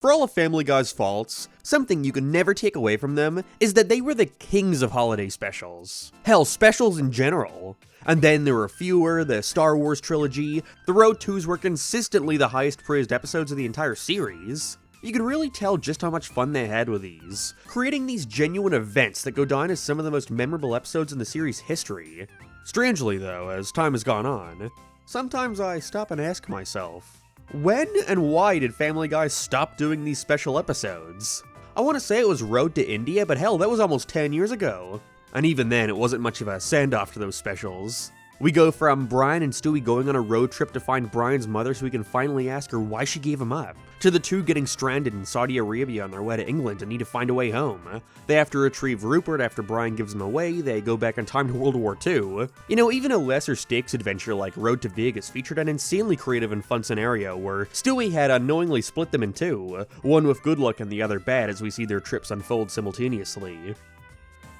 For all of Family Guy's faults, something you can never take away from them is that they were the kings of holiday specials. Hell, specials in general. And then there were fewer, the Star Wars trilogy, the Road 2s were consistently the highest praised episodes of the entire series. You could really tell just how much fun they had with these, creating these genuine events that go down as some of the most memorable episodes in the series' history. Strangely though, as time has gone on, sometimes I stop and ask myself, when and why did Family Guy stop doing these special episodes? I want to say it was Road to India, but hell, that was almost 10 years ago. And even then, it wasn't much of a send-off to those specials. We go from Brian and Stewie going on a road trip to find Brian's mother so we can finally ask her why she gave him up, to the two getting stranded in Saudi Arabia on their way to England and need to find a way home. They have to retrieve Rupert after Brian gives them away, they go back in time to World War II. You know, even a lesser stakes adventure like Road to Vegas featured an insanely creative and fun scenario where Stewie had unknowingly split them in two, one with good luck and the other bad as we see their trips unfold simultaneously.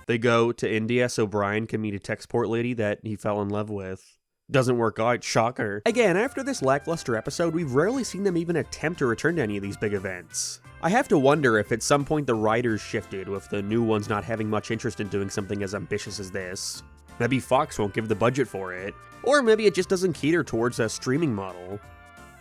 They go to India so Brian can meet a tech support lady that he fell in love with. Doesn't work out, shocker. Again, after this lackluster episode, we've rarely seen them even attempt to return to any of these big events. I have to wonder if at some point the writers shifted, with the new ones not having much interest in doing something as ambitious as this. Maybe Fox won't give the budget for it. Or maybe it just doesn't cater towards a streaming model.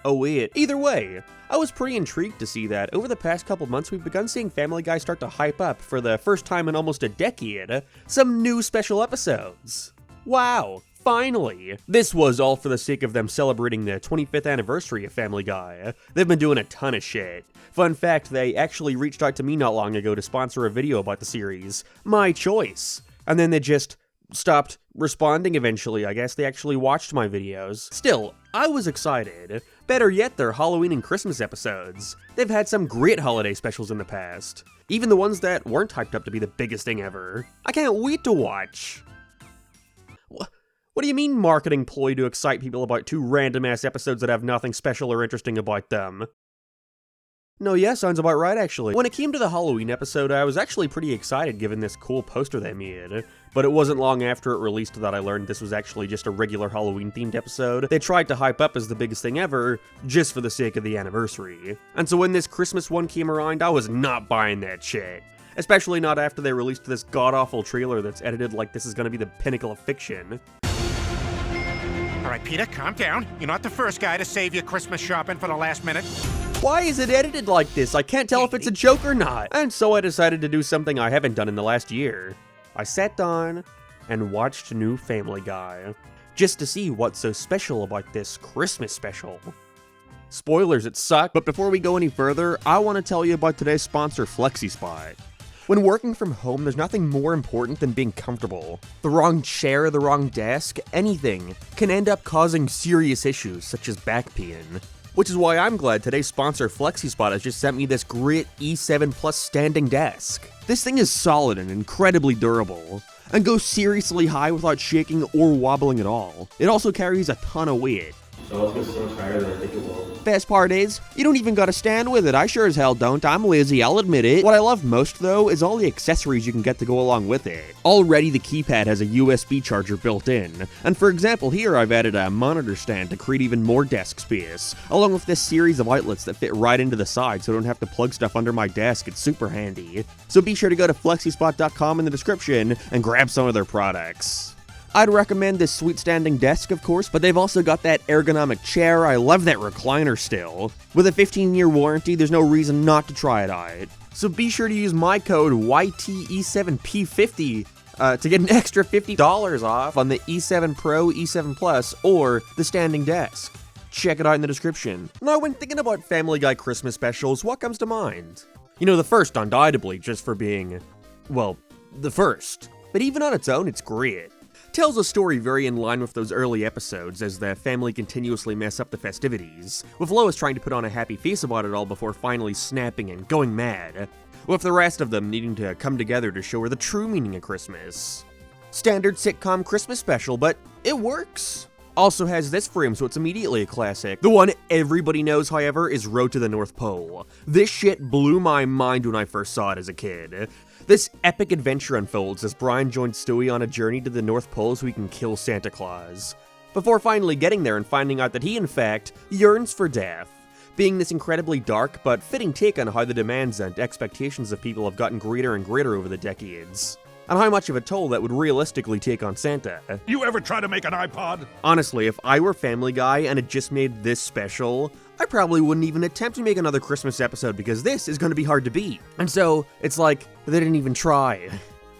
Oh wait, either way, I was pretty intrigued to see that over the past couple months we've begun seeing Family Guy start to hype up, for the first time in almost a decade, some new special episodes. Wow, finally! This was all for the sake of them celebrating the 25th anniversary of Family Guy. They've been doing a ton of shit. Fun fact, they actually reached out to me not long ago to sponsor a video about the series. My choice. And then they just stopped responding eventually. I guess they actually watched my videos. Still, I was excited. Better yet, their Halloween and Christmas episodes. They've had some great holiday specials in the past. Even the ones that weren't hyped up to be the biggest thing ever. I can't wait to watch. What do you mean marketing ploy to excite people about two random-ass episodes that have nothing special or interesting about them? No, yeah, sounds about right, actually. When it came to the Halloween episode, I was actually pretty excited given this cool poster they made. But it wasn't long after it released that I learned this was actually just a regular Halloween-themed episode they tried to hype up as the biggest thing ever, just for the sake of the anniversary. And so when this Christmas one came around, I was not buying that shit. Especially not after they released this god-awful trailer that's edited like this is gonna be the pinnacle of fiction. Alright, Peter, calm down. You're not the first guy to save your Christmas shopping for the last minute. Why is it edited like this? I can't tell if it's a joke or not. And so I decided to do something I haven't done in the last year. I sat down and watched new Family Guy, just to see what's so special about this Christmas special. Spoilers, it sucked, but before we go any further, I want to tell you about today's sponsor, FlexiSpot. When working from home, there's nothing more important than being comfortable. The wrong chair, the wrong desk, anything can end up causing serious issues, such as back pain. Which is why I'm glad today's sponsor FlexiSpot has just sent me this great E7 Plus standing desk. This thing is solid and incredibly durable, and goes seriously high without shaking or wobbling at all. It also carries a ton of weight. So it's so much higher than I think it will. Best part is, you don't even gotta stand with it. I sure as hell don't. I'm lazy, I'll admit it. What I love most, though, is all the accessories you can get to go along with it. Already, the keypad has a USB charger built in. And for example, here I've added a monitor stand to create even more desk space, along with this series of outlets that fit right into the side so I don't have to plug stuff under my desk. It's super handy. So be sure to go to FlexiSpot.com in the description and grab some of their products. I'd recommend this sweet standing desk, of course, but they've also got that ergonomic chair. I love that recliner still. With a 15-year warranty, there's no reason not to try it out. So be sure to use my code YTE7P50 to get an extra $50 off on the E7 Pro, E7 Plus, or the standing desk. Check it out in the description. Now, when thinking about Family Guy Christmas specials, what comes to mind? You know, the first, undoubtedly, just for being, well, the first. But even on its own, it's great. Tells a story very in line with those early episodes as the family continuously mess up the festivities, with Lois trying to put on a happy face about it all before finally snapping and going mad, with the rest of them needing to come together to show her the true meaning of Christmas. Standard sitcom Christmas special, but it works. Also has this frame, so it's immediately a classic. The one everybody knows, however, is Road to the North Pole. This shit blew my mind when I first saw it as a kid. This epic adventure unfolds as Brian joins Stewie on a journey to the North Pole so he can kill Santa Claus, before finally getting there and finding out that he, in fact, yearns for death. being this incredibly dark but fitting take on how the demands and expectations of people have gotten greater and greater over the decades, and how much of a toll that would realistically take on Santa. You ever try to make an iPod? Honestly, if I were Family Guy and had just made this special, I probably wouldn't even attempt to make another Christmas episode because this is going to be hard to beat. And so, it's like, they didn't even try.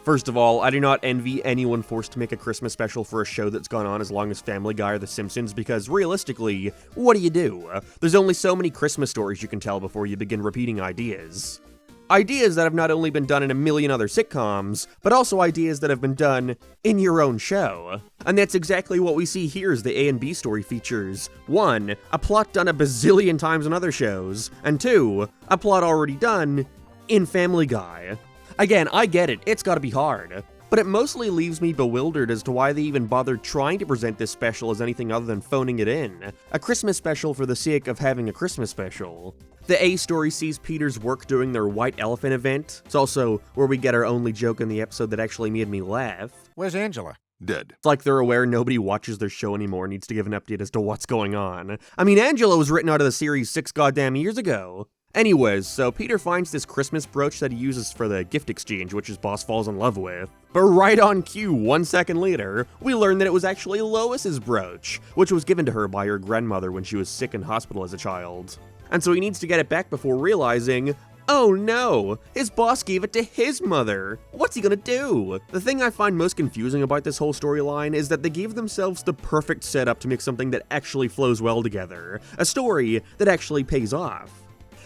First of all, I do not envy anyone forced to make a Christmas special for a show that's gone on as long as Family Guy or The Simpsons, because realistically, what do? There's only so many Christmas stories you can tell before you begin repeating ideas. Ideas that have not only been done in a million other sitcoms, but also ideas that have been done in your own show. And that's exactly what we see here as the A and B story features 1. A plot done a bazillion times on other shows, and 2. A plot already done in Family Guy. Again, I get it, it's gotta be hard, but it mostly leaves me bewildered as to why they even bothered trying to present this special as anything other than phoning it in. A Christmas special for the sake of having a Christmas special. The A story sees Peter's work doing their White Elephant event. It's also where we get our only joke in the episode that actually made me laugh. Where's Angela? Dead. It's like they're aware nobody watches their show anymore and needs to give an update as to what's going on. I mean, Angela was written out of the series 6 goddamn years ago. Anyways, so Peter finds this Christmas brooch that he uses for the gift exchange, which his boss falls in love with. But right on cue, 1 second later, we learn that it was actually Lois's brooch, which was given to her by her grandmother when she was sick in hospital as a child. And so he needs to get it back before realizing, oh no, his boss gave it to his mother. What's he gonna do? The thing I find most confusing about this whole storyline is that they gave themselves the perfect setup to make something that actually flows well together. A story that actually pays off.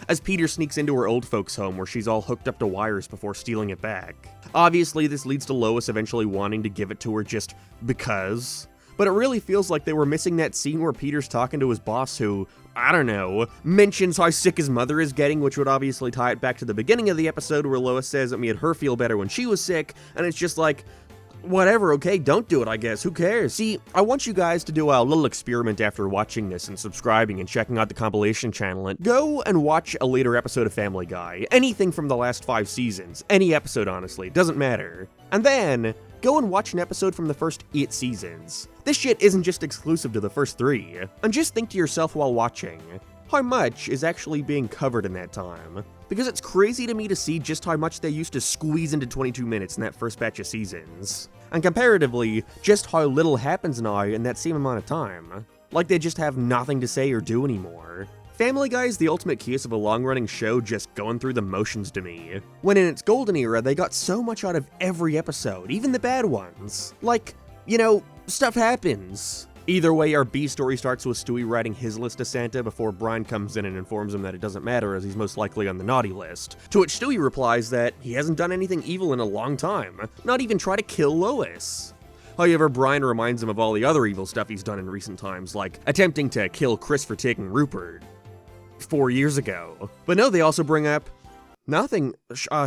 As Peter sneaks into her old folks' home where she's all hooked up to wires before stealing it back. Obviously, this leads to Lois eventually wanting to give it to her just because. But it really feels like they were missing that scene where Peter's talking to his boss who, I don't know, mentions how sick his mother is getting, which would obviously tie it back to the beginning of the episode where Lois says it made her feel better when she was sick, and it's just like, whatever, okay, don't do it, I guess, who cares? See, I want you guys to do a little experiment after watching this and subscribing and checking out the compilation channel, and go and watch a later episode of Family Guy. Anything from the last 5 seasons. Any episode, honestly, doesn't matter. And then, go and watch an episode from the first 8 seasons. This shit isn't just exclusive to the first 3. And just think to yourself while watching, how much is actually being covered in that time? Because it's crazy to me to see just how much they used to squeeze into 22 minutes in that first batch of seasons. And comparatively, just how little happens now in that same amount of time. Like they just have nothing to say or do anymore. Family Guy is the ultimate case of a long-running show just going through the motions to me. When in its golden era, they got so much out of every episode, even the bad ones. Like, you know, stuff happens. Either way, our B story starts with Stewie writing his list to Santa before Brian comes in and informs him that it doesn't matter as he's most likely on the naughty list. To which Stewie replies that he hasn't done anything evil in a long time, not even try to kill Lois. However, Brian reminds him of all the other evil stuff he's done in recent times, like attempting to kill Chris for taking Rupert 4 years ago. But no, they also bring up nothing.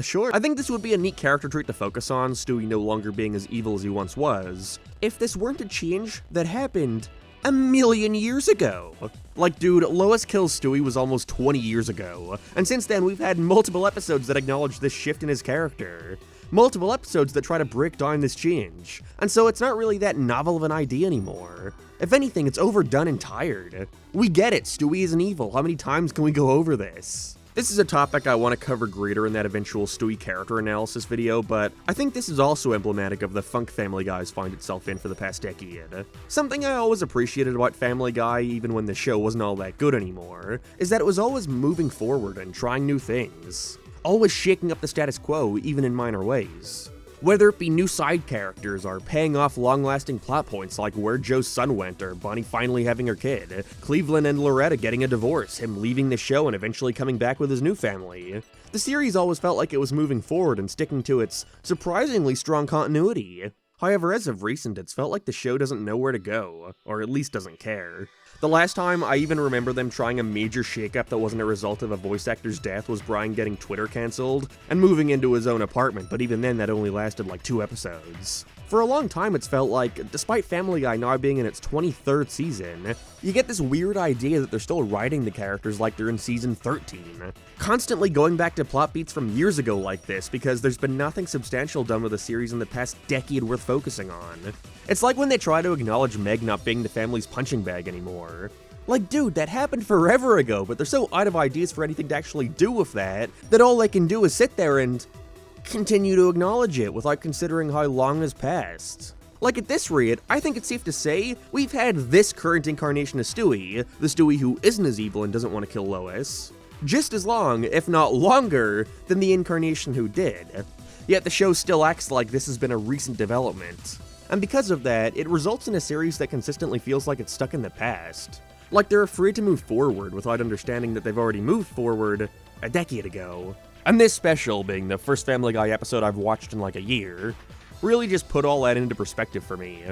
Sure. I think this would be a neat character trait to focus on, Stewie no longer being as evil as he once was, if this weren't a change that happened a million years ago. Like, dude, Lois kills Stewie was almost 20 years ago, and since then we've had multiple episodes that acknowledge this shift in his character. Multiple episodes that try to break down this change, and so it's not really that novel of an idea anymore. If anything, it's overdone and tired. We get it, Stewie isn't evil. How many times can we go over this? This is a topic I want to cover greater in that eventual Stewie character analysis video, but I think this is also emblematic of the funk Family Guy's find itself in for the past decade. Something I always appreciated about Family Guy, even when the show wasn't all that good anymore, is that it was always moving forward and trying new things. Always shaking up the status quo, even in minor ways. Whether it be new side characters or paying off long-lasting plot points like where Joe's son went or Bonnie finally having her kid, Cleveland and Loretta getting a divorce, him leaving the show and eventually coming back with his new family. The series always felt like it was moving forward and sticking to its surprisingly strong continuity. However, as of recent, it's felt like the show doesn't know where to go, or at least doesn't care. The last time I even remember them trying a major shakeup that wasn't a result of a voice actor's death was Brian getting Twitter cancelled and moving into his own apartment, but even then that only lasted like 2 episodes. For a long time it's felt like, despite Family Guy now being in its 23rd season, you get this weird idea that they're still writing the characters like they're in season 13. Constantly going back to plot beats from years ago like this because there's been nothing substantial done with the series in the past decade worth focusing on. It's like when they try to acknowledge Meg not being the family's punching bag anymore. Like, dude, that happened forever ago, but they're so out of ideas for anything to actually do with that all they can do is sit there and continue to acknowledge it without considering how long has passed. Like, at this rate, I think it's safe to say we've had this current incarnation of Stewie, the Stewie who isn't as evil and doesn't want to kill Lois, just as long, if not longer, than the incarnation who did. Yet the show still acts like this has been a recent development. And because of that, it results in a series that consistently feels like it's stuck in the past. Like they're afraid to move forward without understanding that they've already moved forward a decade ago. And this special, being the first Family Guy episode I've watched in like a year, really just put all that into perspective for me.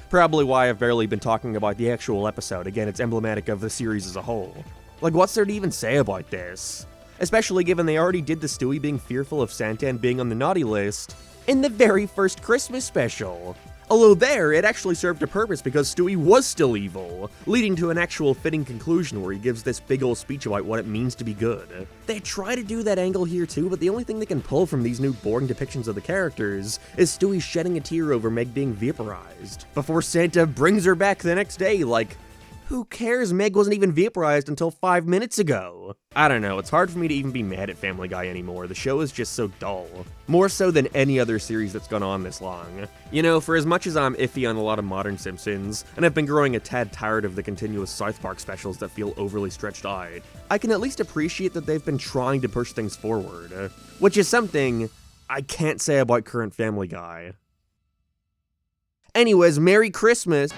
Probably why I've barely been talking about the actual episode. Again, it's emblematic of the series as a whole. Like, what's there to even say about this? Especially given they already did the Stewie being fearful of Santa and being on the naughty list in the very first Christmas special. Although there, it actually served a purpose because Stewie was still evil, leading to an actual fitting conclusion where he gives this big ol' speech about what it means to be good. They try to do that angle here too, but the only thing they can pull from these new boring depictions of the characters is Stewie shedding a tear over Meg being vaporized, before Santa brings her back the next day like, who cares? Meg wasn't even vaporized until 5 minutes ago. I don't know, it's hard for me to even be mad at Family Guy anymore. The show is just so dull. More so than any other series that's gone on this long. You know, for as much as I'm iffy on a lot of modern Simpsons, and I've been growing a tad tired of the continuous South Park specials that feel overly stretched out, I can at least appreciate that they've been trying to push things forward. Which is something I can't say about current Family Guy. Anyways, Merry Christmas!